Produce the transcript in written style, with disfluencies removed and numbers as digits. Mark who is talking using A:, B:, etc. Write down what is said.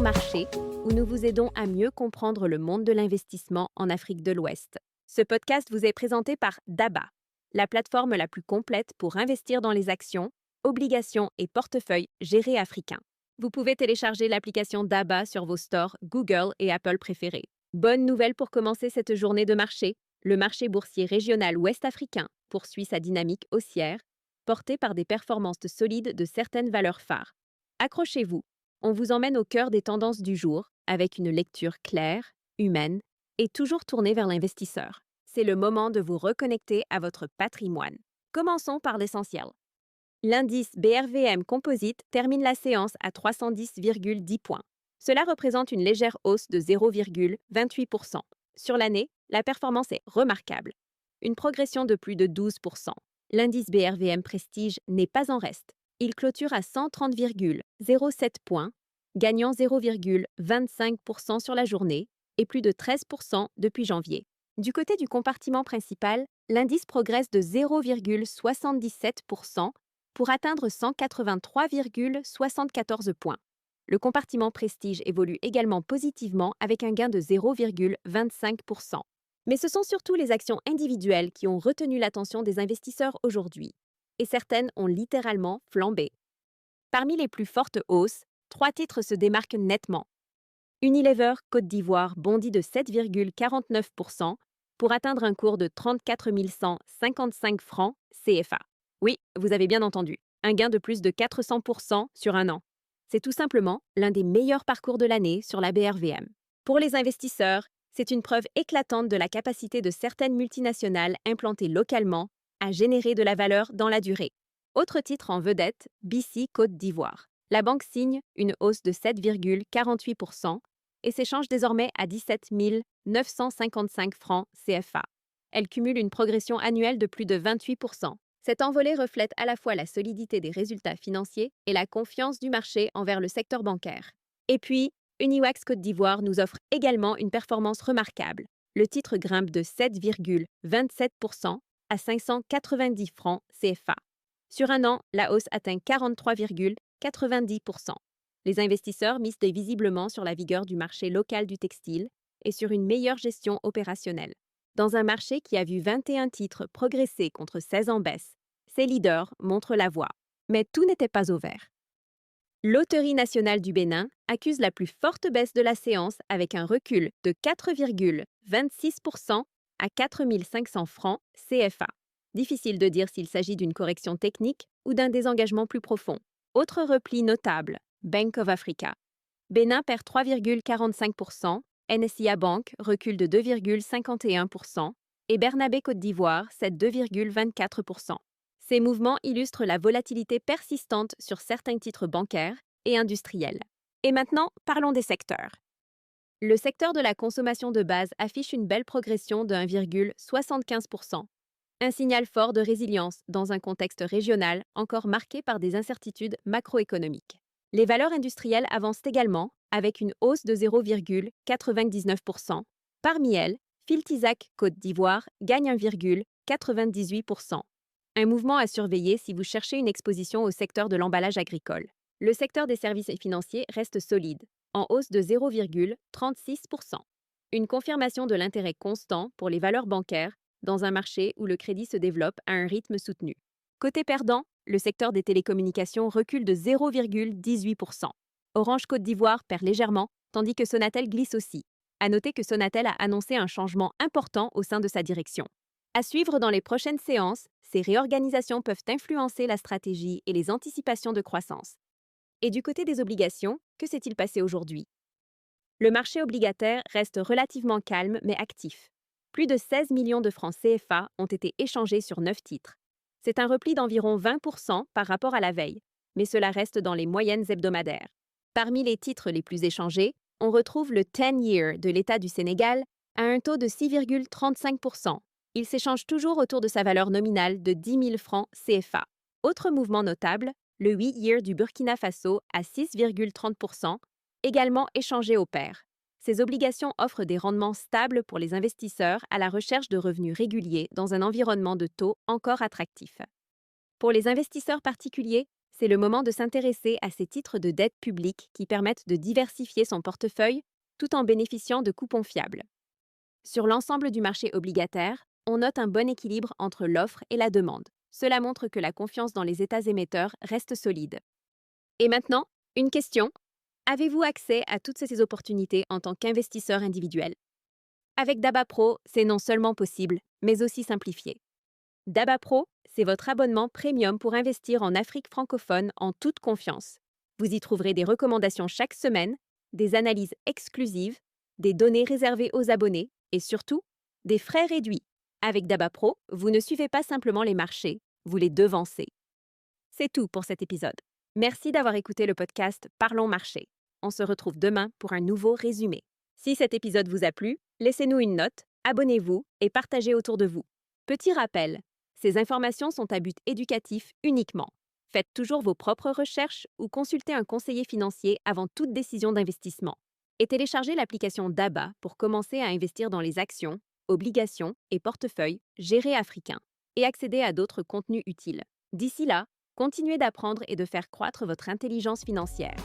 A: marché, où nous vous aidons à mieux comprendre le monde de l'investissement en Afrique de l'Ouest. Ce podcast vous est présenté par DABA, la plateforme la plus complète pour investir dans les actions, obligations et portefeuilles gérés africains. Vous pouvez télécharger l'application DABA sur vos stores Google et Apple préférés. Bonne nouvelle pour commencer cette journée de marché. Le marché boursier régional ouest-africain poursuit sa dynamique haussière, portée par des performances solides de certaines valeurs phares. Accrochez-vous, on vous emmène au cœur des tendances du jour avec une lecture claire, humaine et toujours tournée vers l'investisseur. C'est le moment de vous reconnecter à votre patrimoine. Commençons par l'essentiel. L'indice BRVM Composite termine la séance à 310,10 points. Cela représente une légère hausse de 0,28%. Sur l'année, la performance est remarquable. Une progression de plus de 12%. L'indice BRVM Prestige n'est pas en reste. Il clôture à 130,07 points, gagnant 0,25% sur la journée et plus de 13% depuis janvier. Du côté du compartiment principal, l'indice progresse de 0,77% pour atteindre 183,74 points. Le compartiment Prestige évolue également positivement avec un gain de 0,25%. Mais ce sont surtout les actions individuelles qui ont retenu l'attention des investisseurs aujourd'hui. Et certaines ont littéralement flambé. Parmi les plus fortes hausses, 3 titres se démarquent nettement. Unilever Côte d'Ivoire bondit de 7,49% pour atteindre un cours de 34 155 francs CFA. Oui, vous avez bien entendu, un gain de plus de 400% sur un an. C'est tout simplement l'un des meilleurs parcours de l'année sur la BRVM. Pour les investisseurs, c'est une preuve éclatante de la capacité de certaines multinationales implantées localement à générer de la valeur dans la durée. Autre titre en vedette, BC Côte d'Ivoire. La banque signe une hausse de 7,48% et s'échange désormais à 17 955 francs CFA. Elle cumule une progression annuelle de plus de 28%. Cette envolée reflète à la fois la solidité des résultats financiers et la confiance du marché envers le secteur bancaire. Et puis, Uniwax Côte d'Ivoire nous offre également une performance remarquable. Le titre grimpe de 7,27% à 590 francs CFA. Sur un an, la hausse atteint 43,90%. Les investisseurs misent visiblement sur la vigueur du marché local du textile et sur une meilleure gestion opérationnelle. Dans un marché qui a vu 21 titres progresser contre 16 en baisse, ces leaders montrent la voie. Mais tout n'était pas au vert. Loterie nationale du Bénin accuse la plus forte baisse de la séance avec un recul de 4,26% à 4 500 francs CFA. Difficile de dire s'il s'agit d'une correction technique ou d'un désengagement plus profond. Autre repli notable, Bank of Africa. Bénin perd 3,45%, NSIA Bank recule de 2,51% et Bernabé Côte d'Ivoire cède 2,24%. Ces mouvements illustrent la volatilité persistante sur certains titres bancaires et industriels. Et maintenant, parlons des secteurs. Le secteur de la consommation de base affiche une belle progression de 1,75%. Un signal fort de résilience dans un contexte régional encore marqué par des incertitudes macroéconomiques. Les valeurs industrielles avancent également avec une hausse de 0,99%. Parmi elles, Filtizac Côte d'Ivoire gagne 1,98%. Un mouvement à surveiller si vous cherchez une exposition au secteur de l'emballage agricole. Le secteur des services financiers reste solide, en hausse de 0,36%. Une confirmation de l'intérêt constant pour les valeurs bancaires dans un marché où le crédit se développe à un rythme soutenu. Côté perdant, le secteur des télécommunications recule de 0,18%. Orange Côte d'Ivoire perd légèrement, tandis que Sonatel glisse aussi. À noter que Sonatel a annoncé un changement important au sein de sa direction. À suivre dans les prochaines séances, ces réorganisations peuvent influencer la stratégie et les anticipations de croissance. Et du côté des obligations, que s'est-il passé aujourd'hui? Le marché obligataire reste relativement calme mais actif. Plus de 16 millions de francs CFA ont été échangés sur 9 titres. C'est un repli d'environ 20% par rapport à la veille, mais cela reste dans les moyennes hebdomadaires. Parmi les titres les plus échangés, on retrouve le 10-year de l'État du Sénégal à un taux de 6,35%. Il s'échange toujours autour de sa valeur nominale de 10 000 francs CFA. Autre mouvement notable, le 8-year du Burkina Faso à 6,30%, également échangé au pair. Ces obligations offrent des rendements stables pour les investisseurs à la recherche de revenus réguliers dans un environnement de taux encore attractif. Pour les investisseurs particuliers, C'est le moment de s'intéresser à ces titres de dette publique qui permettent de diversifier son portefeuille tout en bénéficiant de coupons fiables. Sur l'ensemble du marché obligataire, on note un bon équilibre entre l'offre et la demande. Cela montre que la confiance dans les États émetteurs reste solide. Et maintenant, une question. Avez-vous accès à toutes ces opportunités en tant qu'investisseur individuel? Avec Daba Pro, c'est non seulement possible, mais aussi simplifié. Daba Pro, c'est votre abonnement premium pour investir en Afrique francophone en toute confiance. Vous y trouverez des recommandations chaque semaine, des analyses exclusives, des données réservées aux abonnés et surtout, des frais réduits. Avec Daba Pro, vous ne suivez pas simplement les marchés, vous les devancez. C'est tout pour cet épisode. Merci d'avoir écouté le podcast Parlons Marché. On se retrouve demain pour un nouveau résumé. Si cet épisode vous a plu, laissez-nous une note, abonnez-vous et partagez autour de vous. Petit rappel, ces informations sont à but éducatif uniquement. Faites toujours vos propres recherches ou consultez un conseiller financier avant toute décision d'investissement. Et téléchargez l'application DABA pour commencer à investir dans les actions, obligations et portefeuilles gérés africains et accéder à d'autres contenus utiles. D'ici là, continuez d'apprendre et de faire croître votre intelligence financière.